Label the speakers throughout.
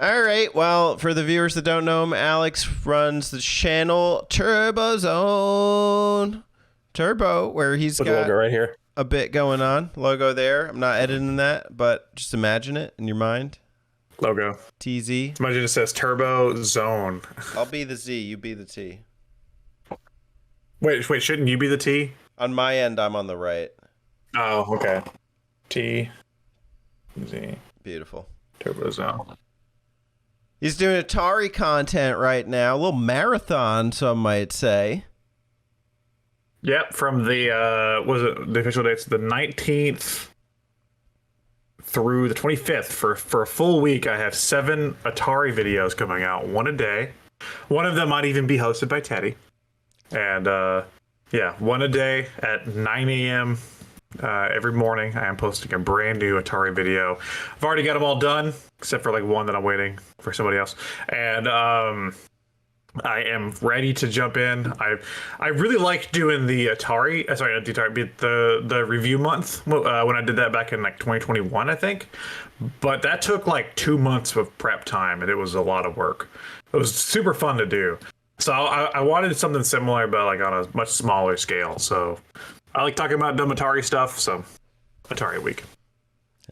Speaker 1: All right. Well, for the viewers that don't know him, Alex runs the channel Turbo Zone Turbo, where he's
Speaker 2: Put the
Speaker 1: got
Speaker 2: logo right here.
Speaker 1: a bit going on. Logo there. I'm not editing that, but just imagine it in your mind.
Speaker 2: Logo.
Speaker 1: TZ.
Speaker 2: Imagine it says Turbo Zone.
Speaker 1: I'll be the Z. You be the T.
Speaker 2: Wait, shouldn't you be the T?
Speaker 1: On my end, I'm on the right.
Speaker 2: Oh, okay. T Z
Speaker 1: Beautiful.
Speaker 2: Turbo Zone.
Speaker 1: He's doing Atari content right now. A little marathon, some might say.
Speaker 2: Yep, from the was it the official dates the 19th through the 25th for a full week. I have 7 Atari videos coming out, one a day. One of them might even be hosted by Teddy. And yeah, one a day at 9 a.m. Every morning. I am posting a brand new Atari video. I've already got them all done, except for like one that I'm waiting for somebody else. And I am ready to jump in. I really like doing the Atari. Sorry, not the Atari, the review month when I did that back in like 2021, I think. But that took like 2 months of prep time, and it was a lot of work. It was super fun to do. So I wanted something similar, but like on a much smaller scale. So I like talking about dumb Atari stuff. So Atari Week.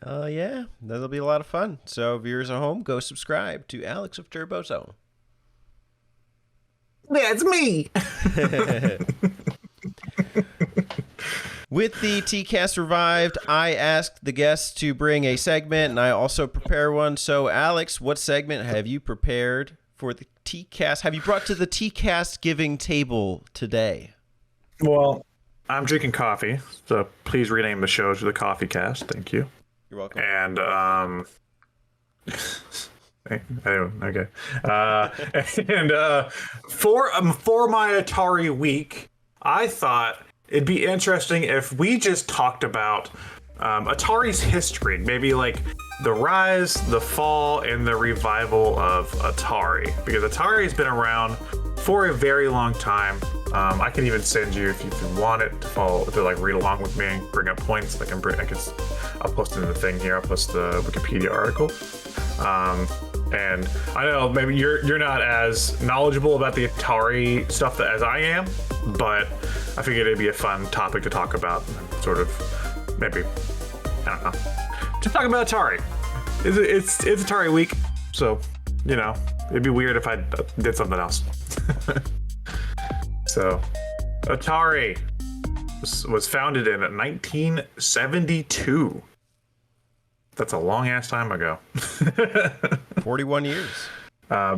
Speaker 1: Oh, yeah. That'll be a lot of fun. So viewers at home, go subscribe to Alex of Turbo Zone.
Speaker 2: That's me.
Speaker 1: With the TCast revived, I asked the guests to bring a segment, and I also prepare one. So, Alex, what segment have you prepared for the TCast? Have you brought to the TCast giving table today?
Speaker 2: Well, I'm drinking coffee, so please rename the show to the Coffee Cast. Thank you.
Speaker 1: You're welcome.
Speaker 2: And okay. For my Atari week, I thought it'd be interesting if we just talked about Atari's history, maybe like the rise, the fall, and the revival of Atari, because Atari's been around for a very long time. I can even send you, if you want it, to like read along with me and bring up points. I'll post it in the thing here. I'll post the Wikipedia article. And I know maybe you're not as knowledgeable about the Atari stuff as I am, but I figured it'd be a fun topic to talk about. Sort of, maybe, I don't know, just talking about Atari. It's Atari week, so you know it'd be weird if I did something else. So, Atari was founded in 1972. That's a long ass time ago.
Speaker 1: 41 years.
Speaker 2: Yeah.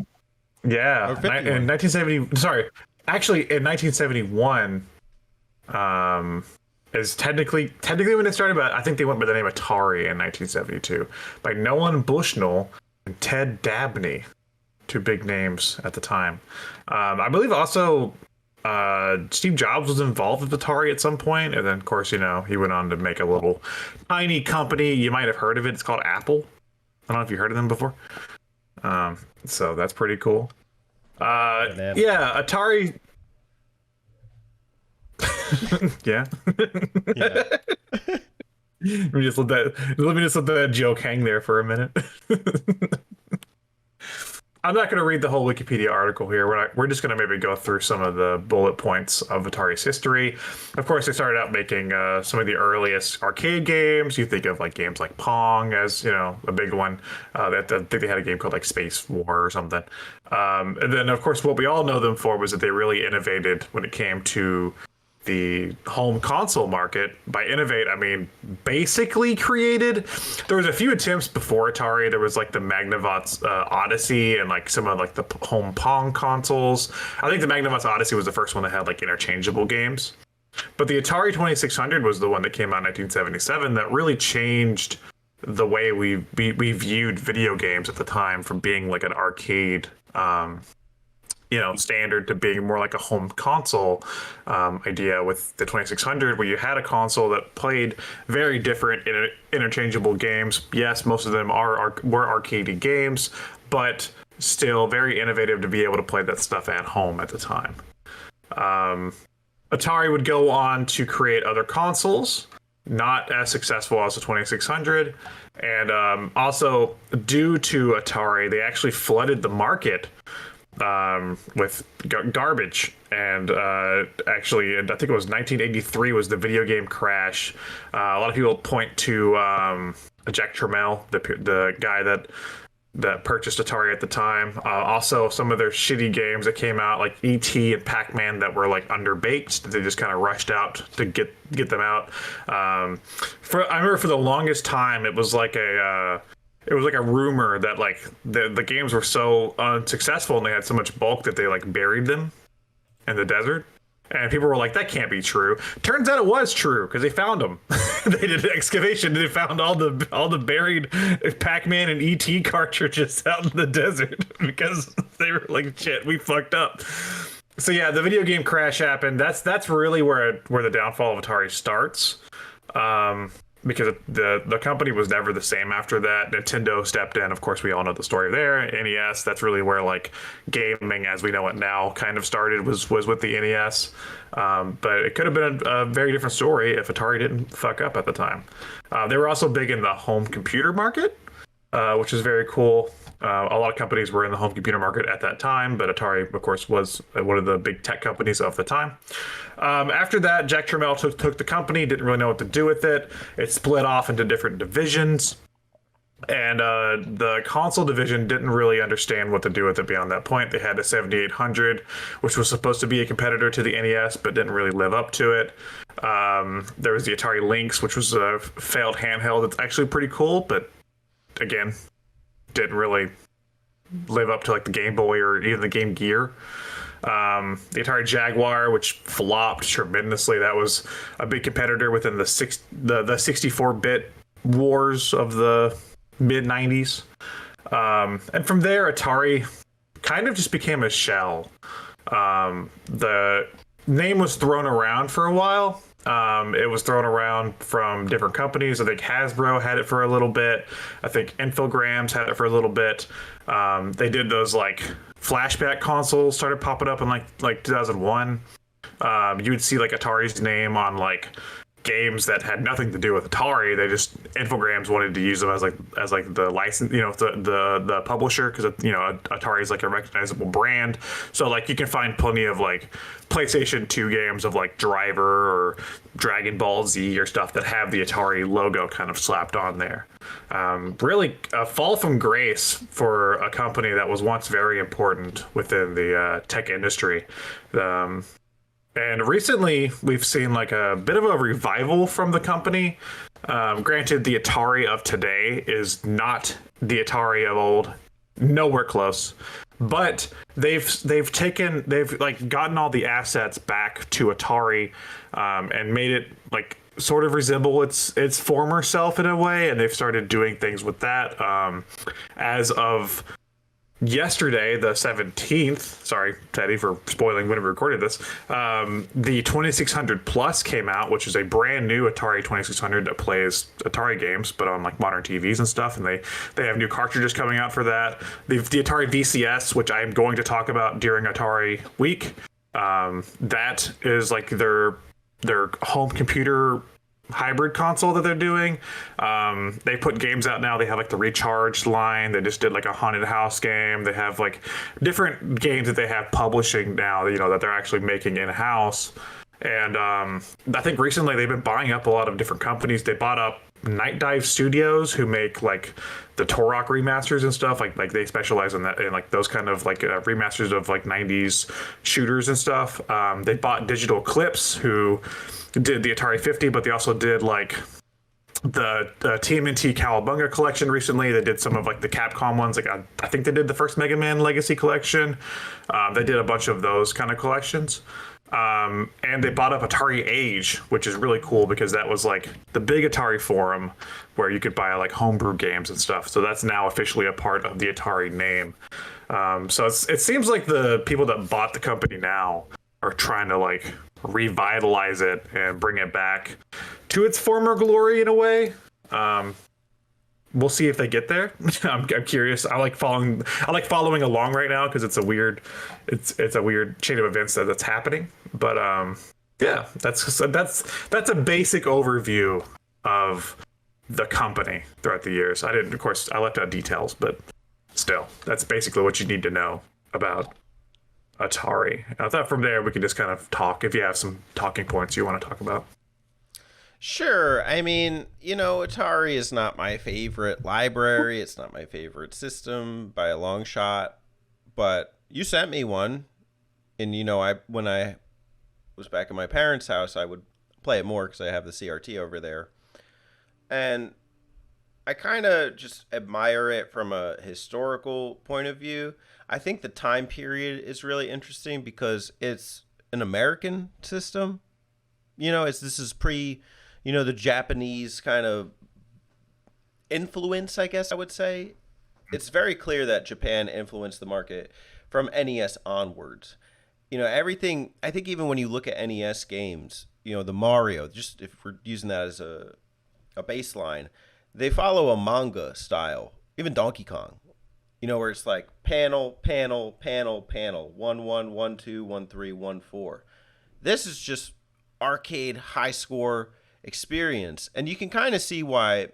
Speaker 2: In 1970, sorry, actually in 1971, is technically when it started, but I think they went by the name Atari in 1972 by Nolan Bushnell and Ted Dabney, 2 big names at the time. I believe also Steve Jobs was involved with Atari at some point, and then of course, he went on to make a little tiny company. You might have heard of it. It's called Apple. I don't know if you heard of them before. So that's pretty cool. Yeah, Atari. Yeah.
Speaker 1: Yeah.
Speaker 2: Let me just let that joke hang there for a minute. I'm not going to read the whole Wikipedia article here. We're just going to maybe go through some of the bullet points of Atari's history. Of course, they started out making some of the earliest arcade games. You think of like games like Pong as a big one. I think they had a game called like Space War or something. And then, of course, what we all know them for was that they really innovated when it came to the home console market. By innovate, I mean basically created. There was a few attempts before Atari. There was like the Magnavox Odyssey and like some of like the home Pong consoles. I think the Magnavox Odyssey was the first one that had like interchangeable games. But the Atari 2600 was the one that came out in 1977 that really changed the way we viewed video games at the time, from being like an arcade standard to being more like a home console idea with the 2600, where you had a console that played very different interchangeable games. Yes, most of them were arcade games, but still very innovative to be able to play that stuff at home at the time. Atari would go on to create other consoles, not as successful as the 2600. And also, due to Atari, they actually flooded the market with garbage. And actually, I think it was 1983 was the video game crash. A lot of people point to Jack Tramiel, the guy that purchased Atari at the time. Also, some of their shitty games that came out, like E.T. and Pac-Man, that were like underbaked. They just kind of rushed out to get them out. I remember for the longest time, it was like a rumor that like the games were so unsuccessful and they had so much bulk that they like buried them in the desert. And people were like, that can't be true. Turns out it was true because they found them. They did an excavation. They found all the buried Pac-Man and E.T. cartridges out in the desert because they were like, shit, we fucked up. So yeah, the video game crash happened. That's really where the downfall of Atari starts. Because the company was never the same after that. Nintendo stepped in. Of course, we all know the story there. NES, that's really where like gaming as we know it now kind of started, was with the NES. But it could have been a very different story if Atari didn't fuck up at the time. They were also big in the home computer market, which is very cool. A lot of companies were in the home computer market at that time, but Atari, of course, was one of the big tech companies of the time. After that, Jack Tramiel took the company, didn't really know what to do with it. It split off into different divisions, and the console division didn't really understand what to do with it beyond that point. They had a 7800, which was supposed to be a competitor to the NES, but didn't really live up to it. There was the Atari Lynx, which was a failed handheld. It's actually pretty cool, but again, didn't really live up to like the Game Boy or even the Game Gear. The Atari Jaguar, which flopped tremendously. That was a big competitor within the 64-bit wars of the mid 90s. And from there, Atari kind of just became a shell. The name was thrown around for a while. It was thrown around from different companies. I think Hasbro had it for a little bit. I think Infogrames had it for a little bit. They did those like flashback consoles started popping up in like 2001. You would see like Atari's name on like games that had nothing to do with Atari. They just Infogrames wanted to use them as like the license, the publisher, because Atari is like a recognizable brand. So like you can find plenty of like PlayStation 2 games of like Driver or Dragon Ball Z or stuff that have the Atari logo kind of slapped on there. Really a fall from grace for a company that was once very important within the tech industry. And recently, we've seen like a bit of a revival from the company. Granted, the Atari of today is not the Atari of old, nowhere close. But they've like gotten all the assets back to Atari, and made it like sort of resemble its former self in a way. And they've started doing things with that. As of yesterday, the 17th, sorry, Teddy, for spoiling when we recorded this, the 2600 Plus came out, which is a brand new Atari 2600 that plays Atari games, but on like modern TVs and stuff, and they have new cartridges coming out for that. The Atari VCS, which I'm going to talk about during Atari Week, that is like their home computer hybrid console that they're doing. They put games out now. They have like the Recharged line. They just did like a haunted house game. They have like different games that they have publishing now, that they're actually making in-house. And I think recently they've been buying up a lot of different companies. They bought up Night Dive Studios, who make like the Turok remasters and stuff. Like they specialize in that, in like those kind of like remasters of like 90s shooters and stuff. They bought Digital Eclipse, who did the Atari 50, but they also did like the TMNT Cowabunga collection recently. They did some of like the Capcom ones. Like I think they did the first Mega Man Legacy collection. They did a bunch of those kind of collections. And they bought up Atari Age, which is really cool because that was like the big Atari forum where you could buy like homebrew games and stuff. So that's now officially a part of the Atari name. So it seems like the people that bought the company now are trying to like revitalize it and bring it back to its former glory in a way. We'll see if they get there. I'm curious. I like following along right now because it's a weird chain of events that's happening. But yeah, that's a basic overview of the company throughout the years. I didn't, of course, I left out details, but still, that's basically what you need to know about Atari. I thought from there we could just kind of talk if you have some talking points you want to talk about.
Speaker 1: Sure. I mean, Atari is not my favorite library. It's not my favorite system by a long shot. But you sent me one, and I when I was back at my parents' house, I would play it more because I have the CRT over there, and I kind of just admire it from a historical point of view. I think the time period is really interesting because it's an American system. This is pre, the Japanese kind of influence, I guess I would say. It's very clear that Japan influenced the market from NES onwards. Everything, I think even when you look at NES games, the Mario, just if we're using that as a baseline, they follow a manga style. Even Donkey Kong, where it's like panel, panel, panel, panel, 1-1, 1-2, 1-3, 1-4. This is just arcade high score experience, and you can kind of see why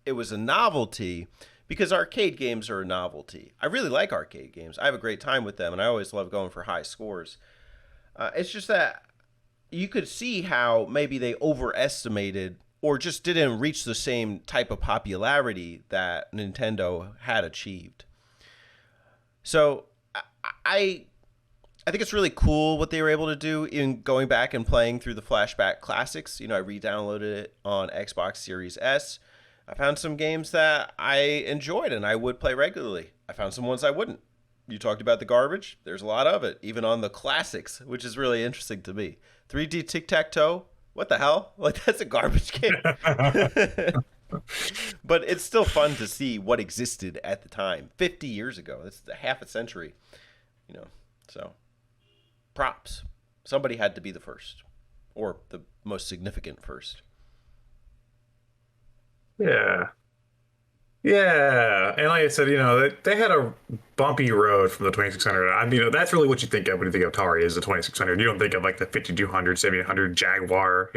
Speaker 1: it was a novelty, because arcade games are a novelty. I really like arcade games. I have a great time with them, and I always love going for high scores. It's just that you could see how maybe they overestimated or just didn't reach the same type of popularity that Nintendo had achieved. So I think it's really cool what they were able to do in going back and playing through the flashback classics. I re-downloaded it on Xbox Series S. I found some games that I enjoyed and I would play regularly. I found some ones I wouldn't. You talked about the garbage. There's a lot of it, even on the classics, which is really interesting to me. 3D tic-tac-toe? What the hell? That's a garbage game. But it's still fun to see what existed at the time. 50 years ago. That's half a century. So props. Somebody had to be the first. Or the most significant first.
Speaker 2: Yeah. Yeah, and like I said, they had a bumpy road from the 2600. I mean, that's really what you think of when you think of Atari is the 2600. You don't think of like the 5200, 7800 Jaguar,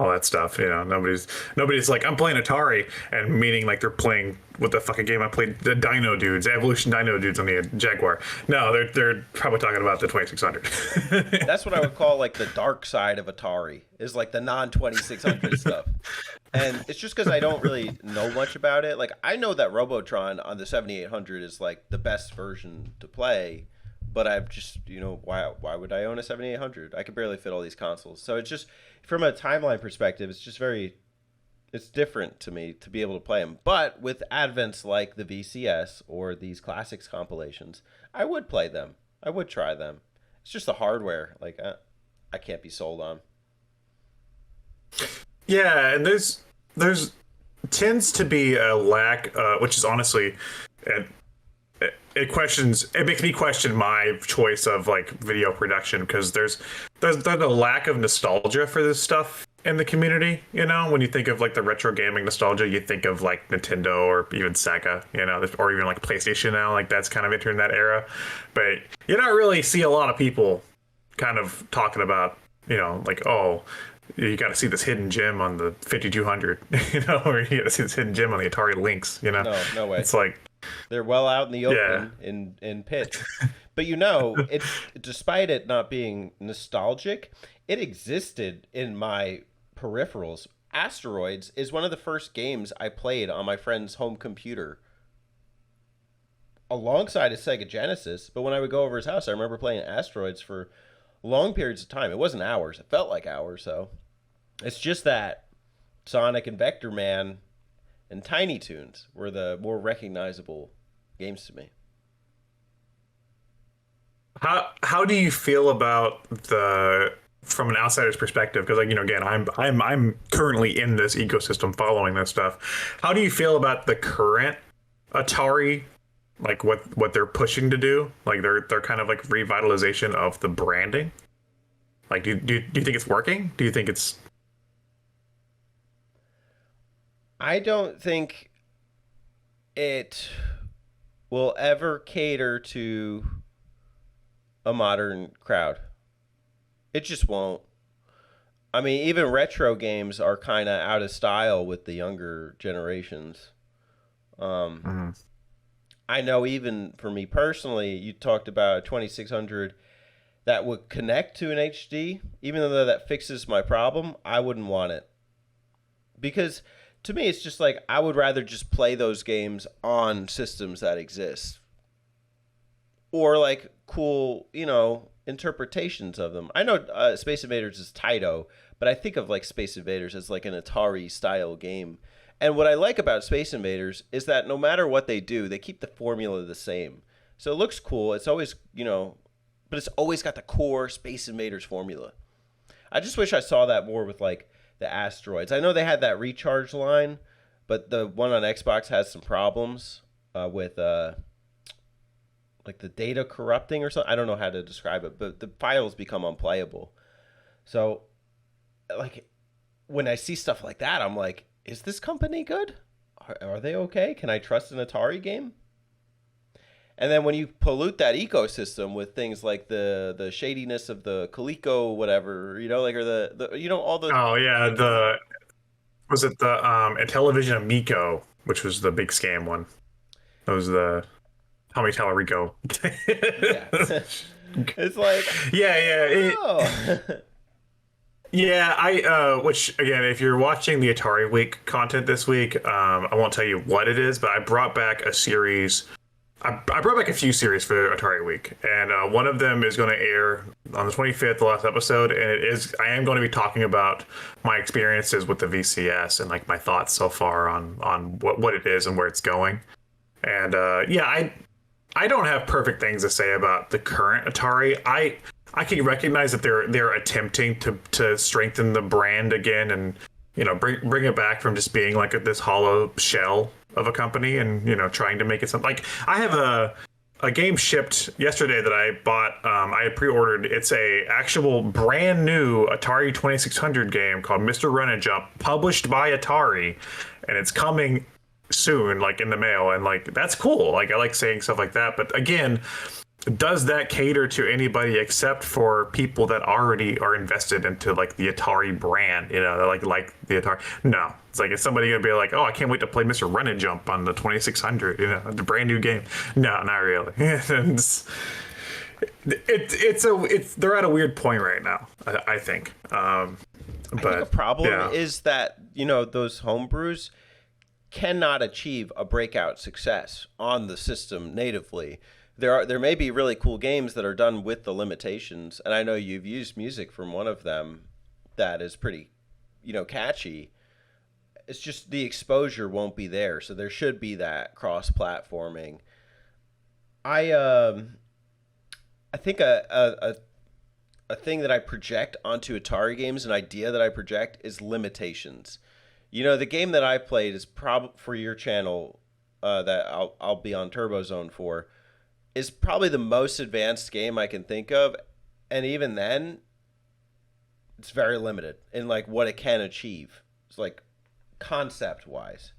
Speaker 2: all that stuff. Nobody's like, I'm playing Atari, and meaning like they're playing what the fucking game I played, the Dino Dudes, Evolution Dino Dudes on the Jaguar. No, they're probably talking about the 2600.
Speaker 1: That's what I would call like the dark side of Atari, is like the non 2600 stuff. And it's just because I don't really know much about it. Like, I know that Robotron on the 7800 is like the best version to play, but I've just, why would I own a 7800? I could barely fit all these consoles. So it's just, from a timeline perspective, it's just it's different to me to be able to play them. But with advents like the VCS or these classics compilations, I would play them. I would try them. It's just the hardware. Like, I can't be sold on.
Speaker 2: Yeah, and there's tends to be a lack, which is honestly, it makes me question my choice of like video production, because there's a lack of nostalgia for this stuff in the community. When you think of like the retro gaming nostalgia, you think of like Nintendo or even Sega, or even like PlayStation now. Like that's kind of entering that era, but you don't really see a lot of people kind of talking about, like, oh, you got to see this hidden gem on the 5200, or you got to see this hidden gem on the Atari Lynx,
Speaker 1: No way.
Speaker 2: It's like
Speaker 1: they're well out in the open in pits. But it's, despite it not being nostalgic, it existed in my peripherals. Asteroids is one of the first games I played on my friend's home computer alongside a Sega Genesis. But when I would go over his house, I remember playing Asteroids for long periods of time. It wasn't hours. It felt like hours. So it's just that Sonic and Vector Man and Tiny Toons were the more recognizable games to me.
Speaker 2: How do you feel about from an outsider's perspective? Because again, I'm currently in this ecosystem following this stuff. How do you feel about the current Atari, like what they're pushing to do, like their kind of like revitalization of the branding? Like, do you think it's working? Do you think it's?
Speaker 1: I don't think it will ever cater to a modern crowd. It just won't. I mean, even retro games are kind of out of style with the younger generations. Um,
Speaker 2: Mhm.
Speaker 1: I know even for me personally, you talked about a 2600 that would connect to an HD. Even though that fixes my problem, I wouldn't want it. Because to me, it's just like I would rather just play those games on systems that exist. Or like cool, interpretations of them. I know Space Invaders is Taito, but I think of like Space Invaders as like an Atari style game. And what I like about Space Invaders is that no matter what they do, they keep the formula the same. So it looks cool. It's always, but it's always got the core Space Invaders formula. I just wish I saw that more with like the asteroids. I know they had that recharge line, but the one on Xbox has some problems with like the data corrupting or something. I don't know how to describe it, but the files become unplayable. So, like, when I see stuff like that, I'm like, is this company good? Are they okay? Can I trust an Atari game? And then when you pollute that ecosystem with things like the shadiness of the Coleco whatever, like or the all those.
Speaker 2: Oh yeah, the was it the Intellivision Amico, which was the big scam one. That was the Tommy Tallarico.
Speaker 1: Yeah. It's like,
Speaker 2: Yeah, yeah.
Speaker 1: oh.
Speaker 2: Yeah, which again, if you're watching the Atari Week content this week, I won't tell you what it is, but I brought back a series. I brought back a few series for Atari Week, and one of them is going to air on the 25th, the last episode, and I am going to be talking about my experiences with the VCS and like my thoughts so far on what it is and where it's going. And yeah, I don't have perfect things to say about the current Atari. I can recognize that they're attempting to strengthen the brand again and bring it back from just being like this hollow shell of a company and trying to make it something. Like I have a game shipped yesterday that I bought. I had pre-ordered. It's a actual brand new Atari 2600 game called Mr. Run and Jump, published by Atari, and it's coming soon, like in the mail, and like that's cool. Like I like saying stuff like that, but again, does that cater to anybody except for people that already are invested into like the Atari brand? Like the Atari. No, it's like, is somebody gonna be like, oh, I can't wait to play Mr. Run and Jump on the 2600? The brand new game. No, not really. They're at a weird point right now. I think.
Speaker 1: I think a problem is that those homebrews cannot achieve a breakout success on the system natively. There may be really cool games that are done with the limitations, and I know you've used music from one of them that is pretty, catchy. It's just the exposure won't be there, so there should be that cross-platforming. I think a thing that I project onto Atari games, an idea that I project, is limitations. The game that I played is probably for your channel that I'll be on Turbo Zone for, is probably the most advanced game I can think of, and even then, it's very limited in like what it can achieve. It's like concept wise.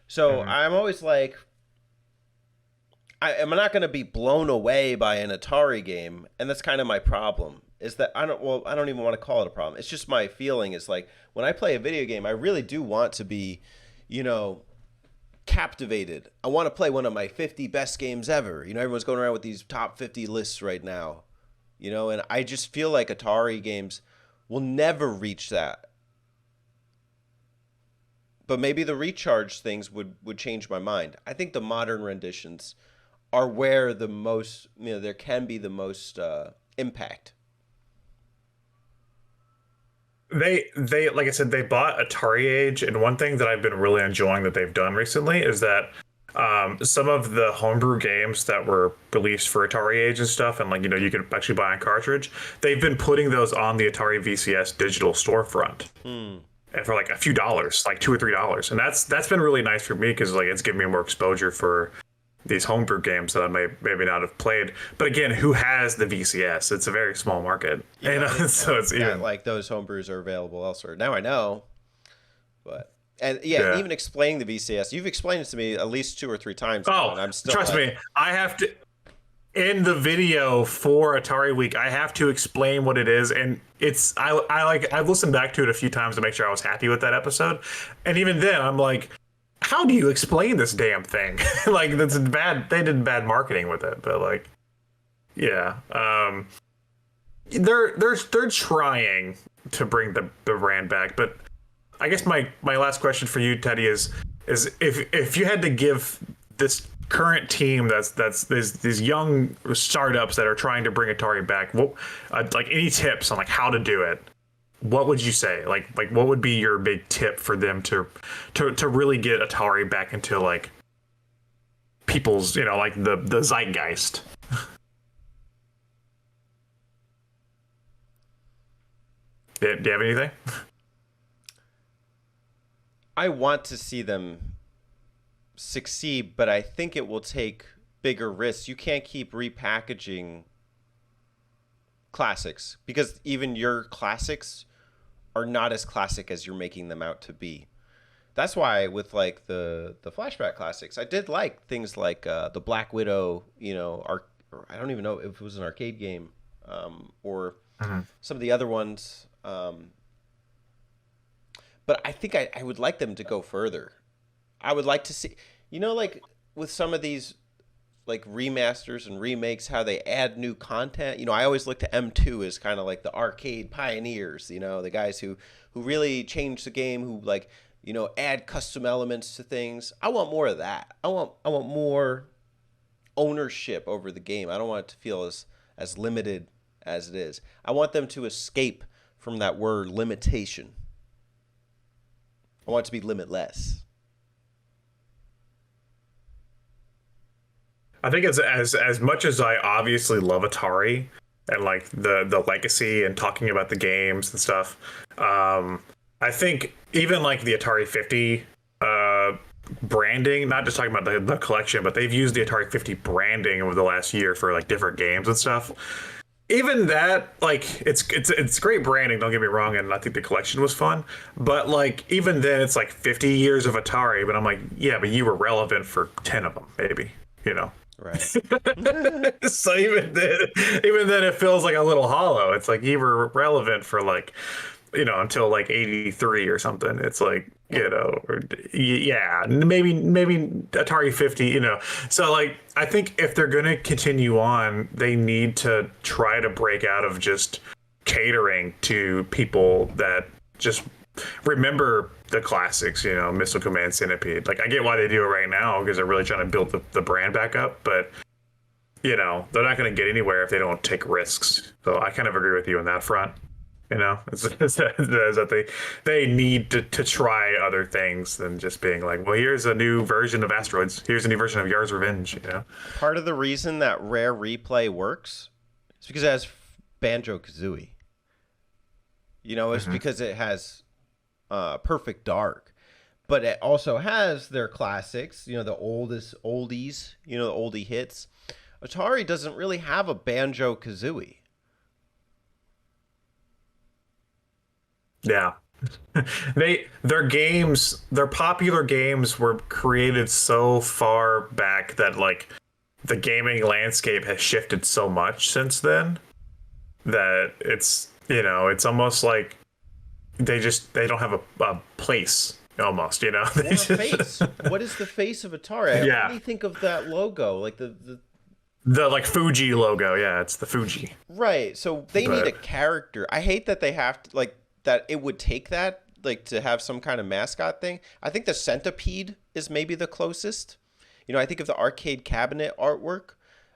Speaker 1: So I'm always like, I'm not going to be blown away by an Atari game, and that's kind of my problem. Is that I don't even want to call it a problem. It's just my feeling is like when I play a video game, I really do want to be, captivated. I want to play one of my 50 best games ever. Everyone's going around with these top 50 lists right now. And I just feel like Atari games will never reach that. But maybe the recharge things would change my mind. I think the modern renditions are where the most, there can be the most impact.
Speaker 2: They like I said, they bought Atari Age, and one thing that I've been really enjoying that they've done recently is that some of the homebrew games that were released for Atari Age and stuff, and like you could actually buy on cartridge, they've been putting those on the Atari VCS digital storefront, and for like a few dollars, like $2 or $3, and that's been really nice for me because like it's given me more exposure for these homebrew games that I maybe not have played. But again, who has the VCS? It's a very small market. So it's even
Speaker 1: like those homebrews are available elsewhere. Now I know. But even explaining the VCS, you've explained it to me at least 2 or 3 times.
Speaker 2: Oh,
Speaker 1: and I'm still
Speaker 2: trust me, I have to. in the video for Atari Week, I have to explain what it is, and I've listened back to it a few times to make sure I was happy with that episode, and even then I'm like, how do you explain this damn thing? Like that's bad. They did bad marketing with it, but like, yeah, they're trying to bring the brand back, but I guess my last question for you, Teddy, is if you had to give this current team that's these young startups that are trying to bring Atari back, what like any tips on like how to do it, what would you say? Like what would be your big tip for them to really get Atari back into like people's, you know, like the zeitgeist? Do you have anything?
Speaker 1: I want to see them succeed, but I think it will take bigger risks. You can't keep repackaging classics because even your classics are not as classic as you're making them out to be. That's why with like the flashback classics, I did like things like the Black Widow, you know, I don't even know if it was an arcade game, or some of the other ones. But I think I would like them to go further. I would like to see, you know, like with some of these like remasters and remakes, how they add new content. You know, I always look to M2 as kind of like the arcade pioneers, you know, the guys who really changed the game, who like, you know, add custom elements to things. I want more of that. I want more ownership over the game. I don't want it to feel as limited as it is. I want them to escape from that word limitation. I want it to be limitless.
Speaker 2: I think as much as I obviously love Atari and like the legacy and talking about the games and stuff, I think even like the Atari 50 branding, not just talking about the collection, but they've used the Atari 50 branding over the last year for like different games and stuff. Even that, like, it's great branding, don't get me wrong, and I think the collection was fun, but like even then it's like 50 years of Atari, but I'm like, yeah, but you were relevant for 10 of them, maybe, you know.
Speaker 1: Right.
Speaker 2: So even then it feels like a little hollow. It's like you were relevant for like, you know, until like 83 or something. It's like, you know, or, yeah, maybe Atari 50, you know. So like I think if they're going to continue on, they need to try to break out of just catering to people that just remember the classics, you know, Missile Command, Centipede. Like I get why they do it right now because they're really trying to build the brand back up, but you know, they're not going to get anywhere if they don't take risks. So I kind of agree with you on that front. You know, is that they need to try other things than just being like, well, here's a new version of Asteroids. Here's a new version of Yar's Revenge. You know,
Speaker 1: Part of the reason that Rare Replay works is because it has Banjo-Kazooie. You know, it's because it has Perfect Dark, but it also has their classics. You know, the oldies. You know, the oldie hits. Atari doesn't really have a Banjo-Kazooie.
Speaker 2: yeah. Their popular games were created so far back that like the gaming landscape has shifted so much since then that it's, you know, it's almost like they don't have a place almost, you know.
Speaker 1: Or a face. What is the face of Atari?
Speaker 2: Yeah.
Speaker 1: What do you think of that logo? Like the
Speaker 2: like Fuji logo. Yeah, it's the Fuji.
Speaker 1: right. So they need a character. I hate that they have to like that. It would take that like to have some kind of mascot thing. I think the Centipede is maybe the closest. You know, I think of the arcade cabinet artwork.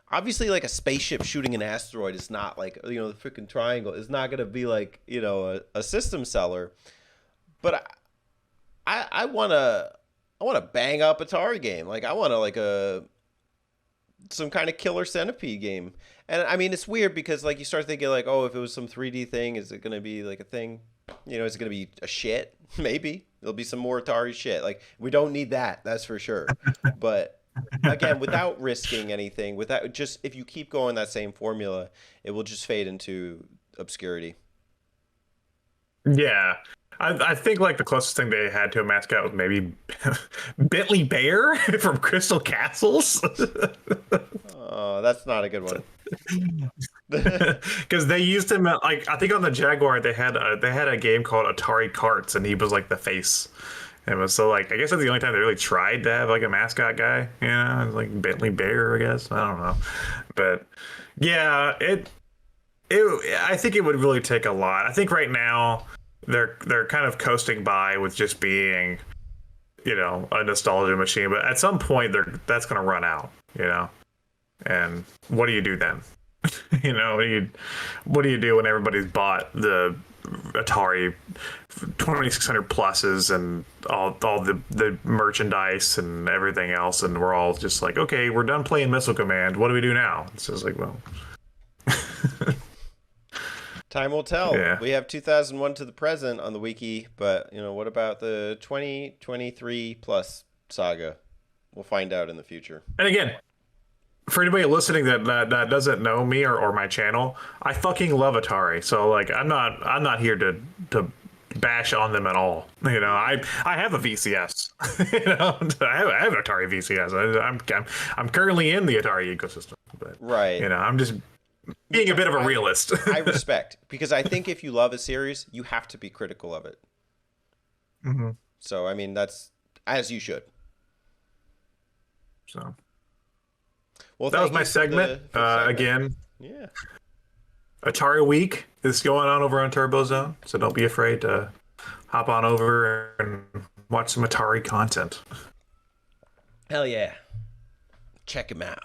Speaker 1: Obviously, like a spaceship shooting an asteroid is not like, you know, the freaking triangle is not going to be like, you know, a system seller. But I want to bang up Atari game. Like I want to like some kind of killer Centipede game. And I mean, it's weird because like you start thinking like, oh, if it was some 3D thing, is it going to be like a thing? You know, is it going to be a shit? Maybe there'll be some more Atari shit. Like we don't need that. That's for sure. But again, without risking anything, without just if you keep going that same formula, it will just fade into obscurity.
Speaker 2: Yeah. I think like the closest thing they had to a mascot was maybe Bentley Bear from Crystal Castles.
Speaker 1: Oh, that's not a good one.
Speaker 2: Because they used him at, like, I think on the Jaguar they had a game called Atari Karts, and he was like the face. And it was so, like, I guess that's the only time they really tried to have like a mascot guy. You know, it was like Bentley Bear, I guess. I don't know, but yeah, I think it would really take a lot. I think right now they're kind of coasting by with just being, you know, a nostalgia machine. But at some point, that's going to run out. You know, and what do you do then? You know, what do you do when everybody's bought the Atari 2600 pluses and all the merchandise and everything else, and we're all just like, okay, we're done playing Missile Command. What do we do now? It's just like, well,
Speaker 1: time will tell.
Speaker 2: Yeah.
Speaker 1: We have 2001 to the present on the wiki, but you know, what about the 2023 plus saga? We'll find out in the future.
Speaker 2: And again, for anybody listening that doesn't know me or my channel, I fucking love Atari. So like, I'm not here to bash on them at all. You know, I have a VCS. You know, I have an Atari VCS. I'm currently in the Atari ecosystem, but
Speaker 1: right.
Speaker 2: You know, I'm just being a bit of a realist.
Speaker 1: I respect, because I think if you love a series, you have to be critical of it.
Speaker 2: Mm-hmm.
Speaker 1: So I mean, that's as you should.
Speaker 2: So.
Speaker 1: Well,
Speaker 2: that was my segment. Again,
Speaker 1: yeah.
Speaker 2: Atari Week is going on over on Turbo Zone, so don't be afraid to hop on over and watch some Atari content.
Speaker 1: Hell yeah. Check him out.